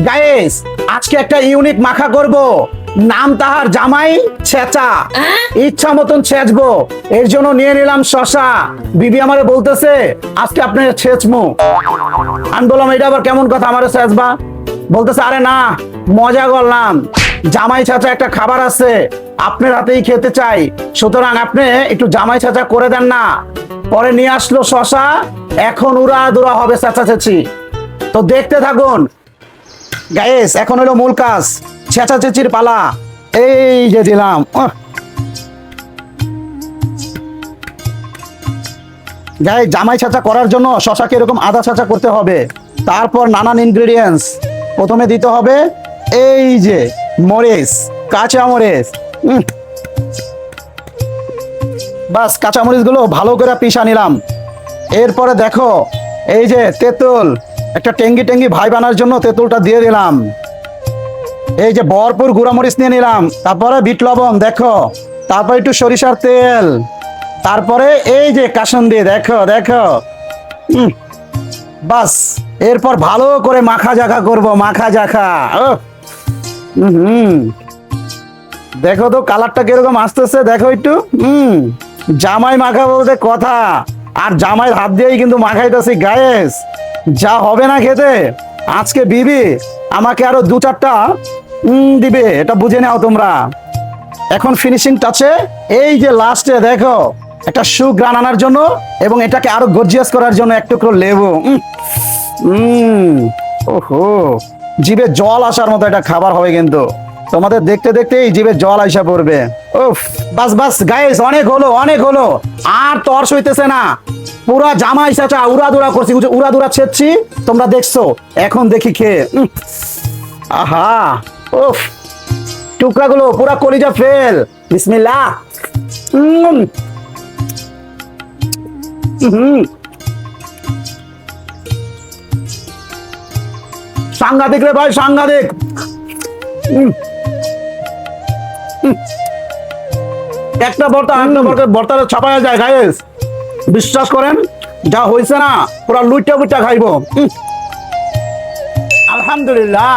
Guys, আজকে একটা unique মাখা করব। নাম তাহার জামাই ছেঁচা। ইচ্ছা মতন ছেঁচবো, এর জন্য নিয়ে নিলাম শশা। বিবি আমারে বলতেছে আজকে আপনি ছেঁচমু। আমি বললাম এটা আবার কেমন কথা, আমারে ছেঁচবা? বলতেছে আরে না, মজা করলাম। জামাই ছেঁচা একটা খাবার আছে, আপনার হাতেই খেতে চাই, সুতরাং আপনি একটু জামাই ছেঁচা করে দেন না। পরে নিয়ে আসলো শশা, এখন উড়া দুরা হবে চেঁচাচেঁচি। তো দেখতে থাকুন গাইস, এখন হলো মূল কাজ, চেঁচাচেঁচির পালা। এই যে দিলাম। গাইস, জামাই ছেঁচা করার জন্য শশাকে এরকম আধা ছেঁচা করতে হবে। তারপর নানান ইনগ্রেডিয়েন্টস প্রথমে দিতে হবে। এই যে মরিচ, কাঁচা মরিচ। বাস কাঁচা মরিচ গুলো ভালো করে পিষা নিলাম। এরপরে দেখো এই যে তেঁতুল, একটা টেঙ্গি টেঙ্গি ভাই বানার জন্য তেঁতুলটা দিয়ে দিলাম। এই যে ভরপুর গুঁড়া মরিচ নিয়ে নিলাম। তারপরে বিট লবণ দেখো, তারপর একটু সরিষার তেল, তারপরে এই যে কাসুন্দি দেখো দেখো। বাস এরপর ভালো করে মাখা জাখা করব, মাখা জাখা। দেখো তো কালারটা কিরকম আসতেছে, দেখো একটু। জামাই মাখা বলতে কথা, আর জামাইয়ের হাত দিয়েই কিন্তু মাখাইতেছি গায়েস। যা হবে না খেতে, আজকে বিবি আমাকে আরো দু চারটা দিবে, এটা বুঝে নাও তোমরা। এখন ফিনিশিং টাচে এই যে লাস্টে দেখো একটা সুঘ্রাণ আনার জন্য এবং এটাকে আরো গর্জিয়াস করার জন্য এক টুকরো লেবু। ওহো, জিভে জল আসার মতো একটা খাবার হবে কিন্তু। তোমাদের দেখতে দেখতেই জিভে জল আইসা পড়বে। উফ, বাস বাস গাইস, অনেক হলো অনেক হলো, আর তর্স হইতেছে না। পুরা জামাই ছেঁচা উড়াদুরা করছি, উড়াদুরা ছেঁচছি, তোমরা দেখছো। এখন দেখি খেয়ে। আহা, উফ, টুকরাগুলো পুরা কলিজা ফেল। বিসমিল্লাহ। সাংঘাতিক রে ভাই, সাংঘাতিক। একটা বর্তা ছাপায়া যায় গাইস, বিশ্বাস করেন। যা হয়েছে না, পুরা লুইটা বুইটা খাইবো। আলহামদুলিল্লাহ।